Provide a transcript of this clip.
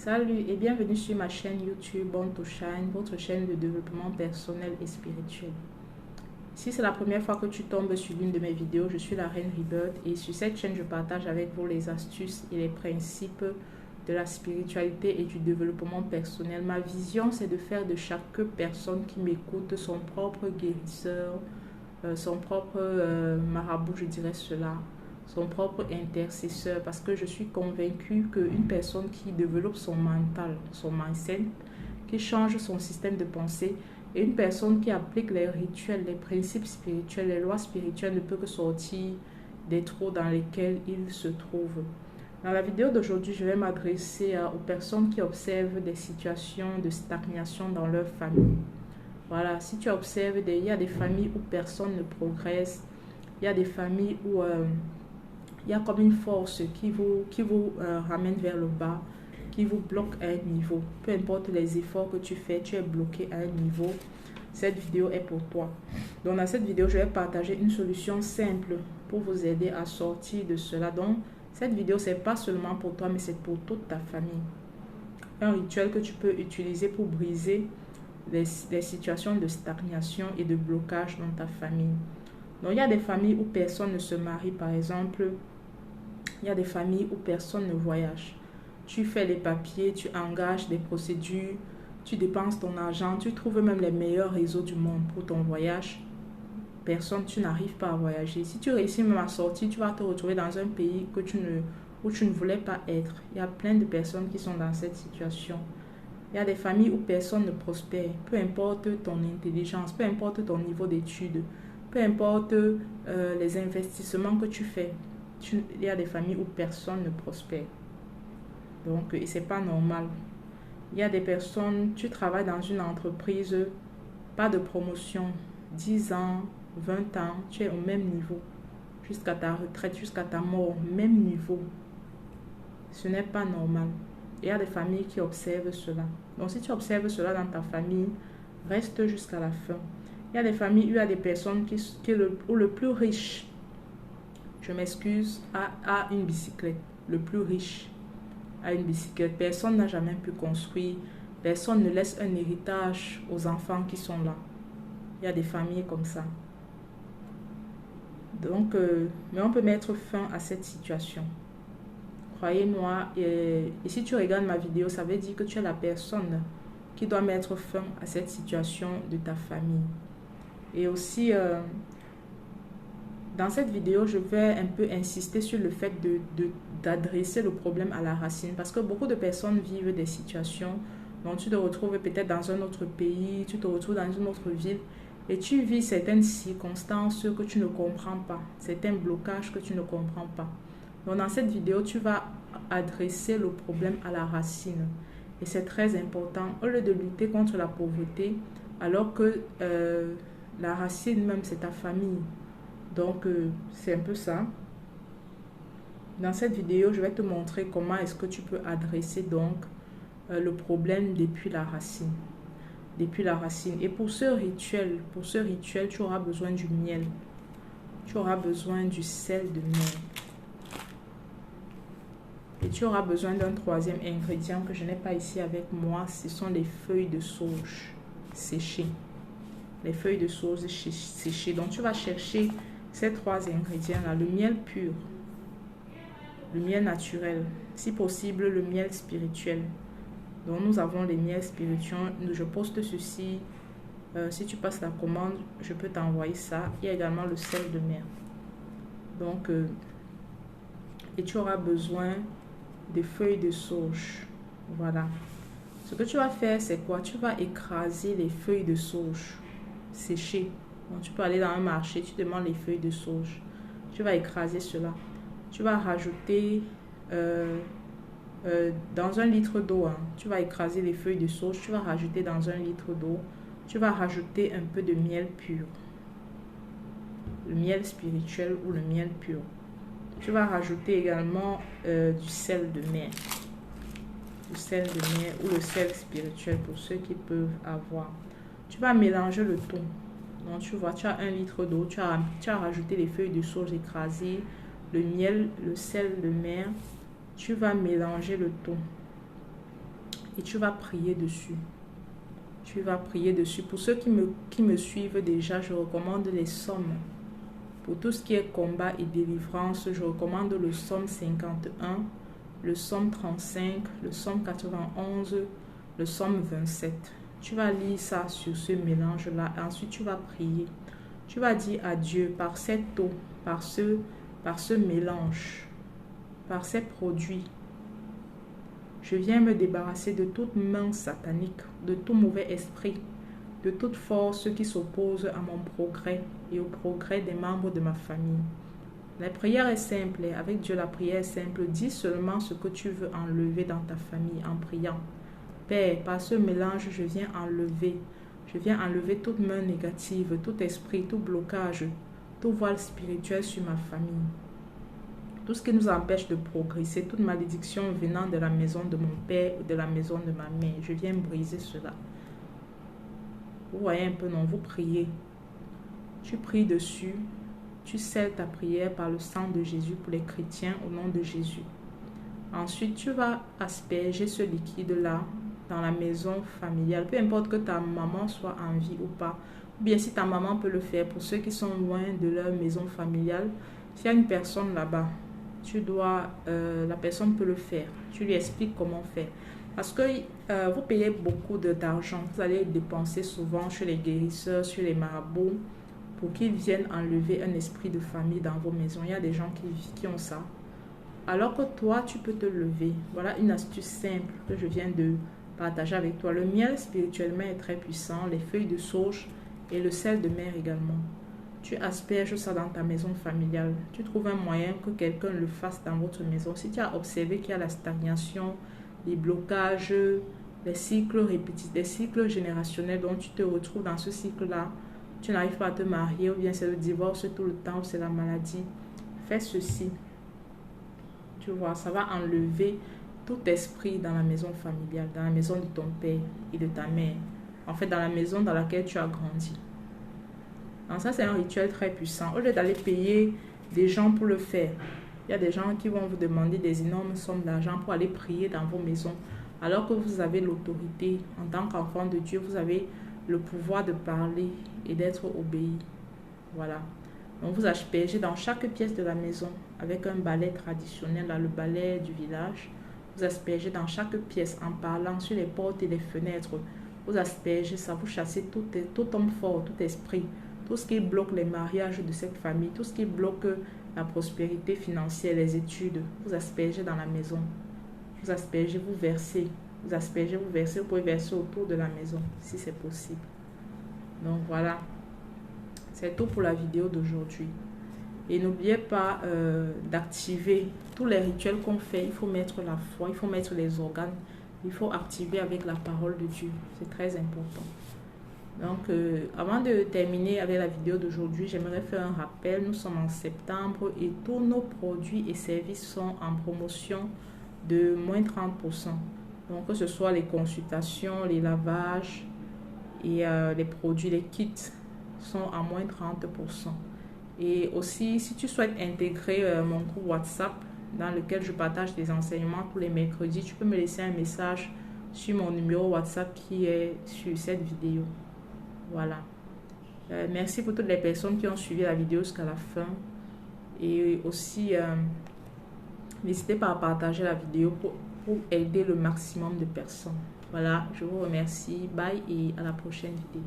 Salut et bienvenue sur ma chaîne YouTube Born to Shine, votre chaîne de développement personnel et spirituel. Si c'est la première fois que tu tombes sur l'une de mes vidéos, je suis la Reine Rebirth et sur cette chaîne, je partage avec vous les astuces et les principes de la spiritualité et du développement personnel. Ma vision, c'est de faire de chaque personne qui m'écoute son propre guérisseur, son propre marabout, je dirais cela, son propre intercesseur, parce que je suis convaincue qu'une personne qui développe son mental, son mindset, qui change son système de pensée, et une personne qui applique les rituels, les principes spirituels, les lois spirituelles ne peut que sortir des trous dans lesquels il se trouve. Dans la vidéo d'aujourd'hui, je vais m'adresser aux personnes qui observent des situations de stagnation dans leur famille. Voilà, si tu observes, il y a des familles où personne ne progresse, il y a des familles où il y a comme une force qui vous ramène vers le bas, qui vous bloque à un niveau. Peu importe les efforts que tu fais, tu es bloqué à un niveau. Cette vidéo est pour toi. Donc dans cette vidéo, je vais partager une solution simple pour vous aider à sortir de cela. Donc cette vidéo, ce n'est pas seulement pour toi, mais c'est pour toute ta famille. Un rituel que tu peux utiliser pour briser les situations de stagnation et de blocage dans ta famille. Donc il y a des familles où personne ne se marie, par exemple. Il y a des familles où personne ne voyage. Tu fais les papiers, tu engages des procédures, tu dépenses ton argent, tu trouves même les meilleurs réseaux du monde pour ton voyage. Personne, tu n'arrives pas à voyager. Si tu réussis même à sortir, tu vas te retrouver dans un pays où tu ne voulais pas être. Il y a plein de personnes qui sont dans cette situation. Il y a des familles où personne ne prospère. Peu importe ton intelligence, peu importe ton niveau d'études, peu importe les investissements que tu fais. Il y a des familles où personne ne prospère. Donc, et c'est pas normal. Il y a des personnes, tu travailles dans une entreprise, pas de promotion, 10 ans, 20 ans, tu es au même niveau. Jusqu'à ta retraite, jusqu'à ta mort, même niveau. Ce n'est pas normal. Il y a des familles qui observent cela. Donc, si tu observes cela dans ta famille, reste jusqu'à la fin. Il y a des familles où il y a des personnes où le plus riche, je m'excuse, a une bicyclette. Le plus riche a une bicyclette. Personne n'a jamais pu construire. Personne ne laisse un héritage aux enfants qui sont là. Il y a des familles comme ça. Donc, mais on peut mettre fin à cette situation. Croyez-moi, et si tu regardes ma vidéo, ça veut dire que tu es la personne qui doit mettre fin à cette situation de ta famille. Et aussi, dans cette vidéo, je vais un peu insister sur le fait d'adresser le problème à la racine. Parce que beaucoup de personnes vivent des situations dont tu te retrouves peut-être dans un autre pays, tu te retrouves dans une autre ville et tu vis certaines circonstances que tu ne comprends pas, certains blocages que tu ne comprends pas. Donc dans cette vidéo, tu vas adresser le problème à la racine. Et c'est très important, au lieu de lutter contre la pauvreté, alors que la racine même, c'est ta famille. Donc, c'est un peu ça. Dans cette vidéo, je vais te montrer comment est-ce que tu peux adresser donc le problème depuis la racine. Depuis la racine. Et pour ce rituel, tu auras besoin du miel. Tu auras besoin du sel de mer. Et tu auras besoin d'un troisième ingrédient que je n'ai pas ici avec moi. Ce sont les feuilles de sauge séchées. Les feuilles de sauge séchées. Donc, tu vas chercher ces trois ingrédients-là, le miel pur, le miel naturel, si possible le miel spirituel. Donc nous avons les miels spirituels, je poste ceci, si tu passes la commande, je peux t'envoyer ça. Il y a également le sel de mer. Donc, et tu auras besoin des feuilles de sauge. Voilà. Ce que tu vas faire, c'est quoi? Tu vas écraser les feuilles de sauge séchées. Donc, tu peux aller dans un marché, tu demandes les feuilles de sauge. Tu vas écraser cela. Tu vas rajouter dans 1 litre d'eau. Tu vas écraser les feuilles de sauge. Tu vas rajouter dans 1 litre d'eau. Tu vas rajouter un peu de miel pur. Le miel spirituel ou le miel pur. Tu vas rajouter également du sel de mer. Du sel de mer ou le sel spirituel pour ceux qui peuvent avoir. Tu vas mélanger le tout. Donc, tu vois, tu as 1 litre d'eau, tu as rajouté les feuilles de sauge écrasées, le miel, le sel de mer. Tu vas mélanger le tout. et tu vas prier dessus. Tu vas prier dessus. Pour ceux qui me suivent déjà, je recommande les psaumes. Pour tout ce qui est combat et délivrance, je recommande le psaume 51, le psaume 35, le psaume 91, le psaume 27. Tu vas lire ça sur ce mélange-là. Ensuite, tu vas prier. Tu vas dire à Dieu, par cette eau, par ce mélange, par ces produits, je viens me débarrasser de toute main satanique, de tout mauvais esprit, de toute force qui s'oppose à mon progrès et au progrès des membres de ma famille. La prière est simple. Avec Dieu, la prière est simple. Dis seulement ce que tu veux enlever dans ta famille en priant. Père, par ce mélange, je viens enlever toute main négative, tout esprit, tout blocage, tout voile spirituel sur ma famille. Tout ce qui nous empêche de progresser, toute malédiction venant de la maison de mon père ou de la maison de ma mère, je viens briser cela. Vous voyez un peu, non? Vous priez. Tu pries dessus. Tu scelles ta prière par le sang de Jésus pour les chrétiens au nom de Jésus. Ensuite, tu vas asperger ce liquide-là dans la maison familiale. Peu importe que ta maman soit en vie ou pas. Ou bien si ta maman peut le faire, pour ceux qui sont loin de leur maison familiale, s'il y a une personne là-bas, la personne peut le faire. Tu lui expliques comment faire. Parce que vous payez beaucoup d'argent. Vous allez dépenser souvent chez les guérisseurs, chez les marabouts, pour qu'ils viennent enlever un esprit de famille dans vos maisons. Il y a des gens qui ont ça. Alors que toi, tu peux te lever. Voilà une astuce simple que je viens de partager avec toi. Le miel spirituellement est très puissant. Les feuilles de sauge et le sel de mer également. Tu asperges ça dans ta maison familiale. Tu trouves un moyen que quelqu'un le fasse dans votre maison. Si tu as observé qu'il y a la stagnation, les blocages, les cycles répétitifs, les cycles générationnels dont tu te retrouves dans ce cycle-là, tu n'arrives pas à te marier, ou bien c'est le divorce tout le temps, ou c'est la maladie, fais ceci. Tu vois, ça va enlever tout esprit dans la maison familiale, dans la maison de ton père et de ta mère. En fait, dans la maison dans laquelle tu as grandi. Donc ça, c'est un rituel très puissant. Au lieu d'aller payer des gens pour le faire, il y a des gens qui vont vous demander des énormes sommes d'argent pour aller prier dans vos maisons. Alors que vous avez l'autorité, en tant qu'enfant de Dieu, vous avez le pouvoir de parler et d'être obéi. Voilà. Donc vous aspergez dans chaque pièce de la maison avec un balai traditionnel, là, le balai du village. Vous aspergez dans chaque pièce en parlant sur les portes et les fenêtres. Vous aspergez ça, vous chassez tout homme fort, tout esprit, tout ce qui bloque les mariages de cette famille, tout ce qui bloque la prospérité financière, les études. Vous aspergez dans la maison. Vous aspergez, vous versez. Vous aspergez, vous versez. Vous pouvez verser autour de la maison si c'est possible. Donc voilà. C'est tout pour la vidéo d'aujourd'hui. Et n'oubliez pas d'activer tous les rituels qu'on fait. Il faut mettre la foi, il faut mettre les organes. Il faut activer avec la parole de Dieu. C'est très important. Donc, avant de terminer avec la vidéo d'aujourd'hui, j'aimerais faire un rappel. Nous sommes en septembre et tous nos produits et services sont en promotion de moins 30%. Donc, que ce soit les consultations, les lavages et les produits, les kits sont à moins 30%. Et aussi, si tu souhaites intégrer mon groupe WhatsApp dans lequel je partage des enseignements tous les mercredis, tu peux me laisser un message sur mon numéro WhatsApp qui est sur cette vidéo. Voilà. Merci pour toutes les personnes qui ont suivi la vidéo jusqu'à la fin. Et aussi, n'hésitez pas à partager la vidéo pour aider le maximum de personnes. Voilà, je vous remercie. Bye et à la prochaine vidéo.